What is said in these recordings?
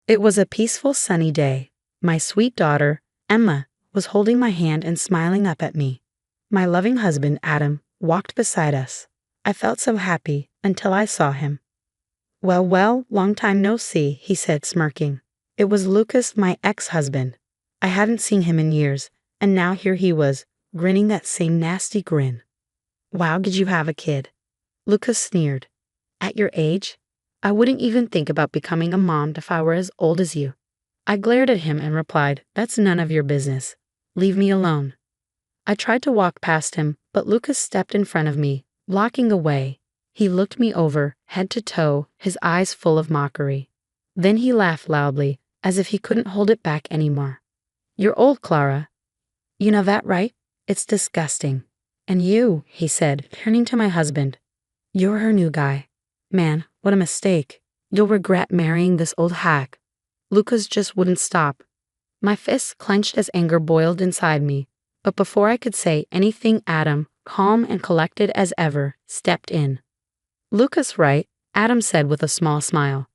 It was a peaceful sunny day. My sweet daughter, Emma, was holding my hand and smiling up at me. My loving husband, Adam, walked beside us. I felt so happy until I saw him. Well, well, long time no see, he said, smirking. It was Lucas, my ex-husband. I hadn't seen him in years, and now here he was, grinning that same nasty grin. Wow, did you have a kid? Lucas sneered. At your age? I wouldn't even think about becoming a mom if I were as old as you. I glared at him and replied, that's none of your business. Leave me alone. I tried to walk past him, but Lucas stepped in front of me, blocking a way. He looked me over, head to toe, his eyes full of mockery. Then he laughed loudly, as if he couldn't hold it back anymore. You're old, Clara. You know that, right? It's disgusting. And you, he said, turning to my husband. You're her new guy. Man, what a mistake. You'll regret marrying this old hack. Lucas just wouldn't stop. My fists clenched as anger boiled inside me, but before I could say anything, Adam, calm and collected as ever, stepped in. Lucas, right? Adam said with a small smile.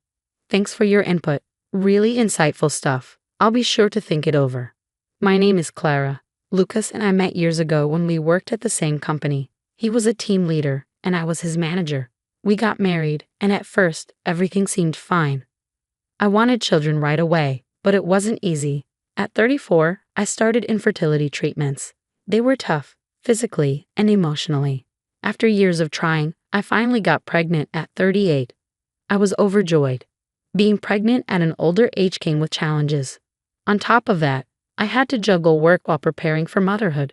Thanks for your input. Really insightful stuff. I'll be sure to think it over. My name is Clara. Lucas and I met years ago when we worked at the same company. He was a team leader, and I was his manager. We got married, and at first, everything seemed fine. I wanted children right away, but it wasn't easy. At 34, I started infertility treatments. They were tough, physically and emotionally. After years of trying, I finally got pregnant at 38. I was overjoyed. Being pregnant at an older age came with challenges. On top of that, I had to juggle work while preparing for motherhood.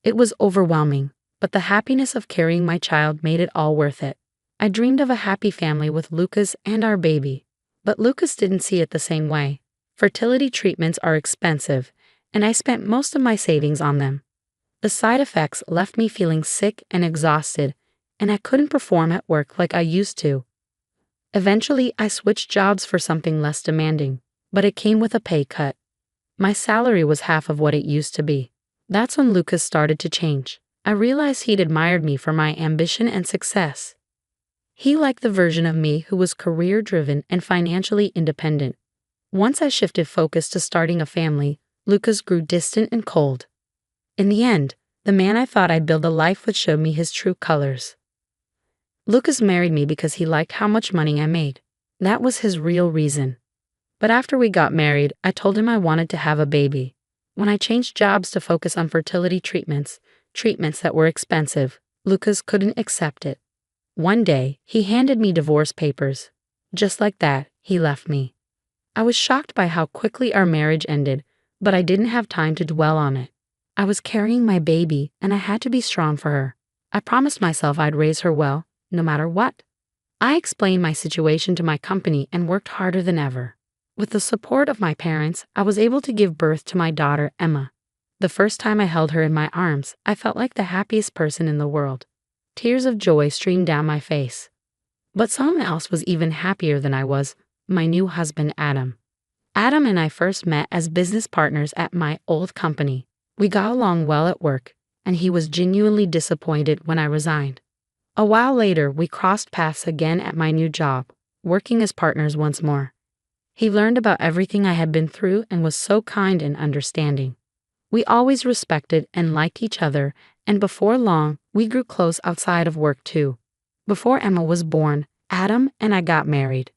It was overwhelming, but the happiness of carrying my child made it all worth it. I dreamed of a happy family with Lucas and our baby, but Lucas didn't see it the same way. Fertility treatments are expensive, and I spent most of my savings on them. The side effects left me feeling sick and exhausted, and I couldn't perform at work like I used to. Eventually, I switched jobs for something less demanding, but it came with a pay cut. My salary was half of what it used to be. That's when Lucas started to change. I realized he'd admired me for my ambition and success. He liked the version of me who was career-driven and financially independent. Once I shifted focus to starting a family, Lucas grew distant and cold. In the end, the man I thought I'd build a life with showed me his true colors. Lucas married me because he liked how much money I made. That was his real reason. But after we got married, I told him I wanted to have a baby. When I changed jobs to focus on fertility treatments that were expensive, Lucas couldn't accept it. One day, he handed me divorce papers. Just like that, he left me. I was shocked by how quickly our marriage ended, but I didn't have time to dwell on it. I was carrying my baby, and I had to be strong for her. I promised myself I'd raise her well, no matter what. I explained my situation to my company and worked harder than ever. With the support of my parents, I was able to give birth to my daughter, Emma. The first time I held her in my arms, I felt like the happiest person in the world. Tears of joy streamed down my face. But someone else was even happier than I was, my new husband, Adam. Adam and I first met as business partners at my old company. We got along well at work, and he was genuinely disappointed when I resigned. A while later, we crossed paths again at my new job, working as partners once more. He learned about everything I had been through and was so kind and understanding. We always respected and liked each other, and before long, we grew close outside of work too. Before Emma was born, Adam and I got married.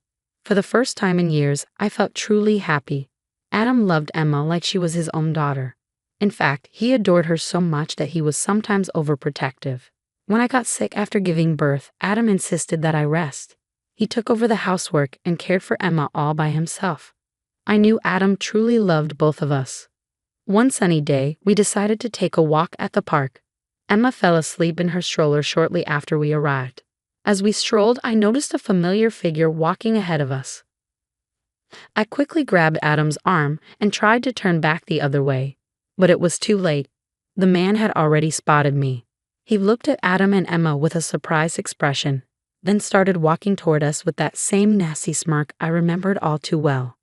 For the first time in years, I felt truly happy. Adam loved Emma like she was his own daughter. In fact, he adored her so much that he was sometimes overprotective. When I got sick after giving birth, Adam insisted that I rest. He took over the housework and cared for Emma all by himself. I knew Adam truly loved both of us. One sunny day, we decided to take a walk at the park. Emma fell asleep in her stroller shortly after we arrived. As we strolled, I noticed a familiar figure walking ahead of us. I quickly grabbed Adam's arm and tried to turn back the other way, but it was too late. The man had already spotted me. He looked at Adam and Emma with a surprised expression, then started walking toward us with that same nasty smirk I remembered all too well.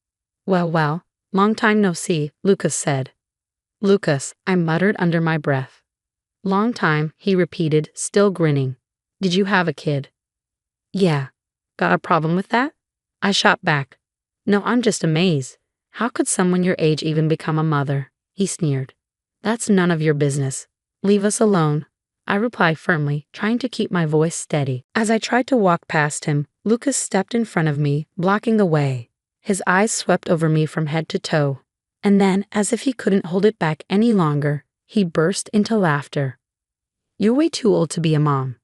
Well, well, long time no see, Lucas said. Lucas, I muttered under my breath. Long time, he repeated, still grinning. Did you have a kid? Yeah. Got a problem with that? I shot back. No, I'm just amazed. How could someone your age even become a mother? He sneered. That's none of your business. Leave us alone, I replied firmly, trying to keep my voice steady. As I tried to walk past him, Lucas stepped in front of me, blocking the way. His eyes swept over me from head to toe. And then, as if he couldn't hold it back any longer, he burst into laughter. You're way too old to be a mom.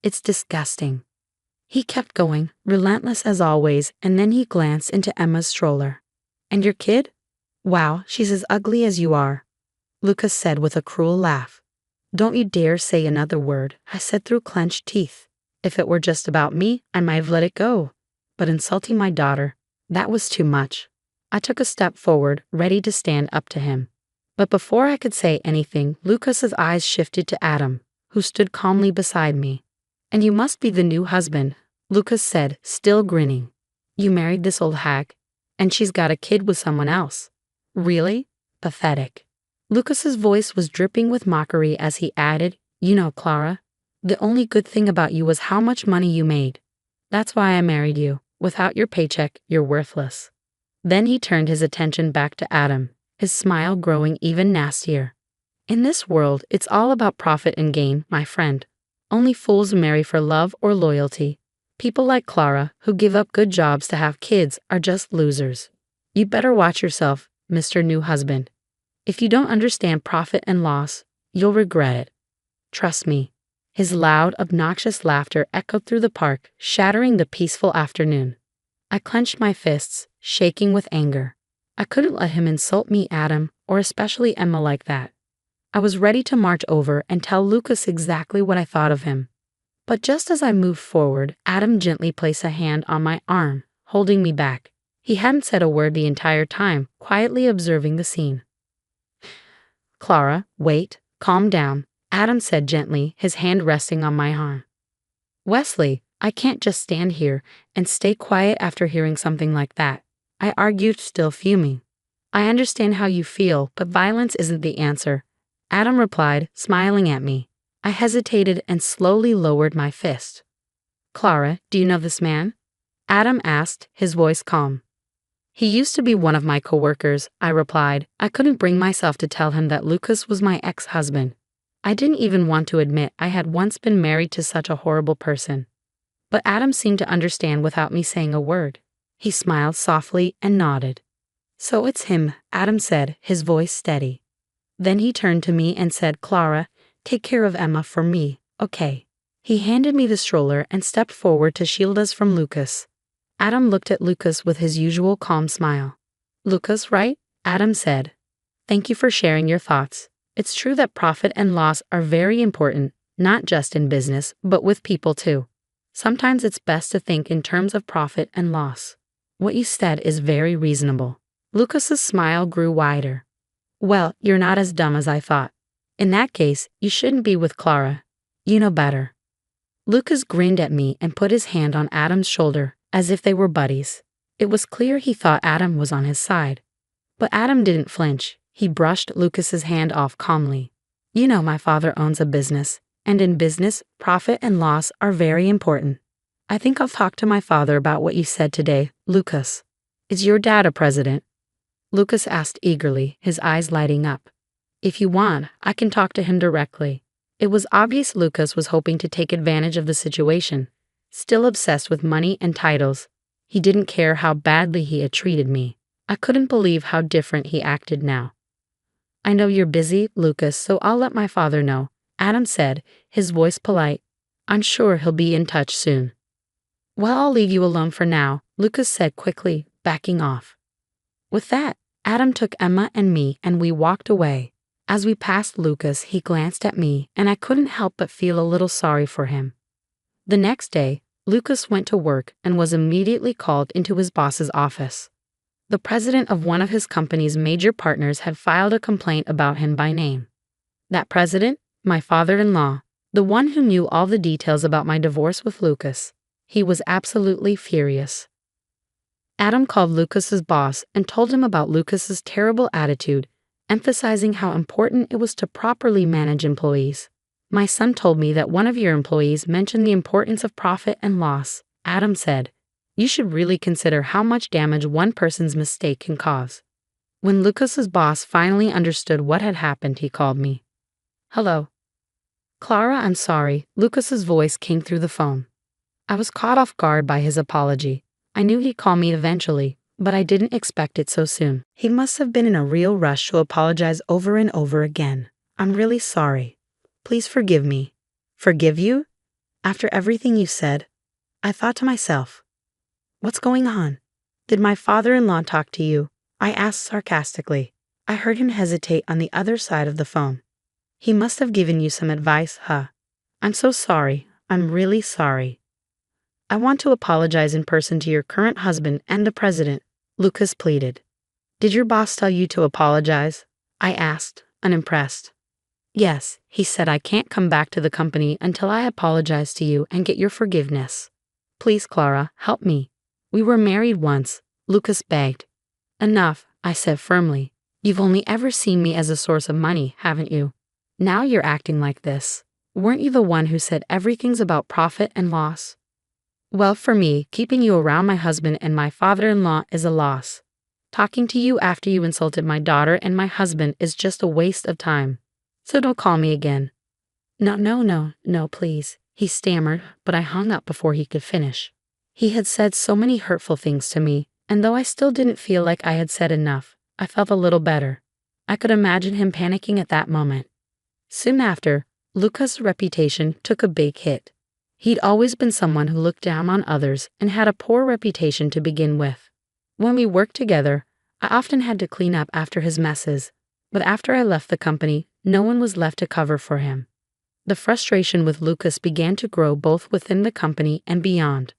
It's disgusting. He kept going, relentless as always, and then he glanced into Emma's stroller. And your kid? Wow, she's as ugly as you are, Lucas said with a cruel laugh. Don't you dare say another word, I said through clenched teeth. If it were just about me, I might have let it go. But insulting my daughter, that was too much. I took a step forward, ready to stand up to him. But before I could say anything, Lucas's eyes shifted to Adam, who stood calmly beside me. And you must be the new husband, Lucas said, still grinning. You married this old hag, and she's got a kid with someone else. Really? Pathetic. Lucas's voice was dripping with mockery as he added, You know, Clara, the only good thing about you was how much money you made. That's why I married you. Without your paycheck, you're worthless. Then he turned his attention back to Adam, his smile growing even nastier. In this world, it's all about profit and gain, my friend. Only fools marry for love or loyalty. People like Clara, who give up good jobs to have kids, are just losers. You better watch yourself, Mr. New Husband. If you don't understand profit and loss, you'll regret it. Trust me. His loud, obnoxious laughter echoed through the park, shattering the peaceful afternoon. I clenched my fists, shaking with anger. I couldn't let him insult me, Adam, or especially Emma like that. I was ready to march over and tell Lucas exactly what I thought of him. But just as I moved forward, Adam gently placed a hand on my arm, holding me back. He hadn't said a word the entire time, quietly observing the scene. Clara, wait, calm down, Adam said gently, his hand resting on my arm. Wesley, I can't just stand here and stay quiet after hearing something like that, I argued, still fuming. I understand how you feel, but violence isn't the answer, Adam replied, smiling at me. I hesitated and slowly lowered my fist. Clara, do you know this man? Adam asked, his voice calm. He used to be one of my coworkers, I replied. I couldn't bring myself to tell him that Lucas was my ex-husband. I didn't even want to admit I had once been married to such a horrible person. But Adam seemed to understand without me saying a word. He smiled softly and nodded. So it's him, Adam said, his voice steady. Then he turned to me and said, Clara, take care of Emma for me, okay? He handed me the stroller and stepped forward to shield us from Lucas. Adam looked at Lucas with his usual calm smile. Lucas, right? Adam said. Thank you for sharing your thoughts. It's true that profit and loss are very important, not just in business, but with people too. Sometimes it's best to think in terms of profit and loss. What you said is very reasonable. Lucas's smile grew wider. Well, you're not as dumb as I thought. In that case, you shouldn't be with Clara. You know better. Lucas grinned at me and put his hand on Adam's shoulder, as if they were buddies. It was clear he thought Adam was on his side. But Adam didn't flinch. He brushed Lucas's hand off calmly. You know my father owns a business, and in business, profit and loss are very important. I think I'll talk to my father about what you said today, Lucas. Is your dad a president? Lucas asked eagerly, his eyes lighting up. If you want, I can talk to him directly. It was obvious Lucas was hoping to take advantage of the situation. Still obsessed with money and titles, he didn't care how badly he had treated me. I couldn't believe how different he acted now. I know you're busy, Lucas, so I'll let my father know, Adam said, his voice polite. I'm sure he'll be in touch soon. Well, I'll leave you alone for now, Lucas said quickly, backing off. With that, Adam took Emma and me and we walked away. As we passed Lucas, he glanced at me and I couldn't help but feel a little sorry for him. The next day, Lucas went to work and was immediately called into his boss's office. The president of one of his company's major partners had filed a complaint about him by name. That president? My father-in-law, the one who knew all the details about my divorce with Lucas. He was absolutely furious. Adam called Lucas's boss and told him about Lucas's terrible attitude, emphasizing how important it was to properly manage employees. My son told me that one of your employees mentioned the importance of profit and loss, Adam said. You should really consider how much damage one person's mistake can cause. When Lucas's boss finally understood what had happened, he called me. Hello. Clara, I'm sorry. Lucas's voice came through the phone. I was caught off guard by his apology. I knew he'd call me eventually, but I didn't expect it so soon. He must have been in a real rush to apologize over and over again. I'm really sorry. Please forgive me. Forgive you? After everything you said? I thought to myself, what's going on? Did my father-in-law talk to you? I asked sarcastically. I heard him hesitate on the other side of the phone. He must have given you some advice, huh? I'm so sorry. I'm really sorry. I want to apologize in person to your current husband and the president, Lucas pleaded. Did your boss tell you to apologize? I asked, unimpressed. Yes, he said I can't come back to the company until I apologize to you and get your forgiveness. Please, Clara, help me. We were married once, Lucas begged. Enough, I said firmly. You've only ever seen me as a source of money, haven't you? Now you're acting like this. Weren't you the one who said everything's about profit and loss? Well, for me, keeping you around my husband and my father-in-law is a loss. Talking to you after you insulted my daughter and my husband is just a waste of time. So don't call me again. No, please, he stammered, but I hung up before he could finish. He had said so many hurtful things to me, and though I still didn't feel like I had said enough, I felt a little better. I could imagine him panicking at that moment. Soon after, Lucas' reputation took a big hit. He'd always been someone who looked down on others and had a poor reputation to begin with. When we worked together, I often had to clean up after his messes, but after I left the company, no one was left to cover for him. The frustration with Lucas began to grow both within the company and beyond.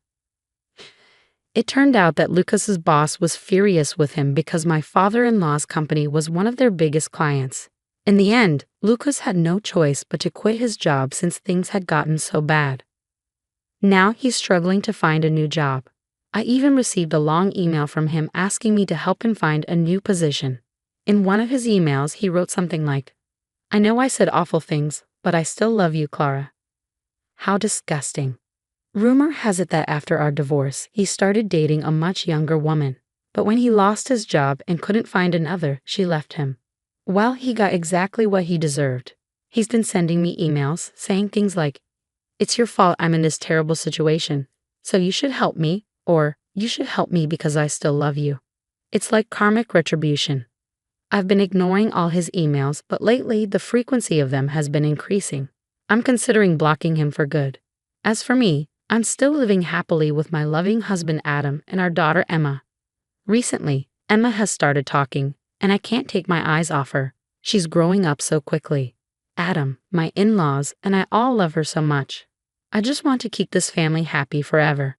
It turned out that Lucas's boss was furious with him because my father-in-law's company was one of their biggest clients. In the end, Lucas had no choice but to quit his job since things had gotten so bad. Now he's struggling to find a new job. I even received a long email from him asking me to help him find a new position. In one of his emails, he wrote something like, I know I said awful things, but I still love you, Clara. How disgusting. Rumor has it that after our divorce, he started dating a much younger woman. But when he lost his job and couldn't find another, she left him. Well, he got exactly what he deserved. He's been sending me emails saying things like, it's your fault I'm in this terrible situation, so you should help me, or you should help me because I still love you. It's like karmic retribution. I've been ignoring all his emails, but lately the frequency of them has been increasing. I'm considering blocking him for good. As for me, I'm still living happily with my loving husband Adam and our daughter Emma. Recently, Emma has started talking, and I can't take my eyes off her. She's growing up so quickly. Adam, my in-laws, and I all love her so much. I just want to keep this family happy forever.